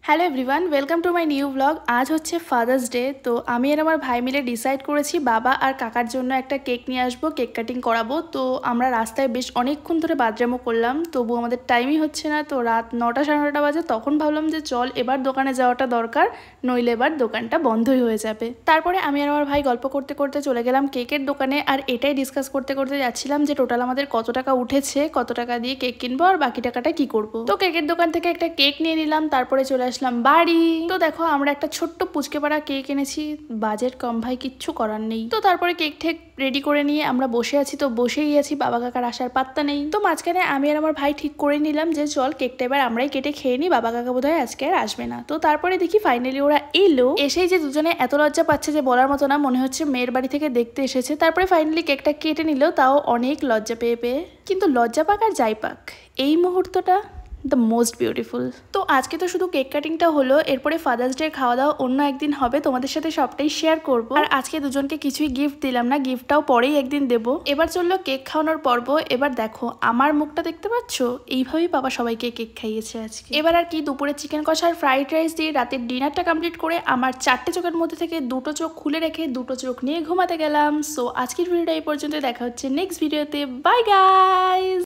Hello everyone, welcome to my new blog. আজ হচ্ছে father's day. তো আমি আর আমার ভাই মিলে ডিসাইড করেছি বাবা আর কাকার জন্য একটা কেক নিয়ে আসবো, কেক কাটিং করাবো। তো আমরা রাস্তায় বেশ অনেকক্ষণ ধরে বাদরামো করলাম, তবু আমাদের টাইমই হচ্ছে না। তো রাত 9টা সাড়ে 9টা বাজে, তখন ভাবলাম যে চল এবার দোকানে যাওয়াটা দরকার, নইলে এবার দোকানটা বন্ধই হয়ে যাবে। তারপরে আমি আর আমার ভাই গল্প করতে করতে চলে গেলাম কেকের দোকানে, আর এটাই ডিসকাস করতে করতে যাচ্ছিলাম যে টোটাল আমাদের কত টাকা উঠেছে, কত টাকা দিয়ে কেক কিনবো আর বাকি টাকাটা কি করব। তো কেকের দোকান থেকে একটা কেক নিয়ে নিলাম, তারপরে চলে আসলাম বাড়ি। তো দেখো আমরা একটা ছোট্ট পুচকে পাড়া কেক এনেছি, বাজেট কম ভাই, কিচ্ছু করার নেই। তো তারপরে কেক ঠেক রেডি করে নিয়ে আমরা বসে আছি, তো বসেই আছি, বাবা কাকার আসার পাত্তা নেই। তো মাঝখানে আমি আর আমার ভাই ঠিক করে নিলাম যে চল কেকটা এবার আমরাই কেটে খেয়ে নিই, বাবা কাকা বোধহয় আজকে আর আসবে না। তো তারপরে দেখি ফাইনালি ওরা এলো, এসেই যে দুজনে এত লজ্জা পাচ্ছে যে বলার মতো না, মনে হচ্ছে মেয়ের বাড়ি থেকে দেখতে এসেছে। তারপরে ফাইনালি কেকটা কেটে নিল, তাও অনেক লজ্জা পেয়ে পেয়ে। কিন্তু লজ্জা পাক আর যাই পাক, এই মুহূর্তটা দ্য মোস্ট বিউটিফুল। তো আজকে তো শুধু কেক কাটিংটা হলো, এরপরে ফাদার্স ডে খাওয়া দাওয়া অন্য একদিন হবে, তোমাদের সাথে সবটাই শেয়ার করব। আর আজকে দুজনকে কিছুই গিফট দিলাম না, গিফটটাও পরেই একদিন দেবো। এবার চললো কেক খাওয়ানোর পর্ব। এবার দেখো আমার মুখটা দেখতে পাচ্ছ, এইভাবেই বাবা সবাইকে কেক খাইয়েছে আজকে। এবার আর কি, দুপুরে চিকেন কষা আর ফ্রাইড রাইস দিয়ে রাতের ডিনারটা কমপ্লিট করে আমার 4টে চোখের মধ্যে থেকে 2টো চোখ খুলে রেখে 2টো চোখ নিয়ে ঘুমাতে গেলাম। সো আজকের ভিডিওটা এই পর্যন্ত, দেখা হচ্ছে নেক্সট ভিডিওতে। Bye guys.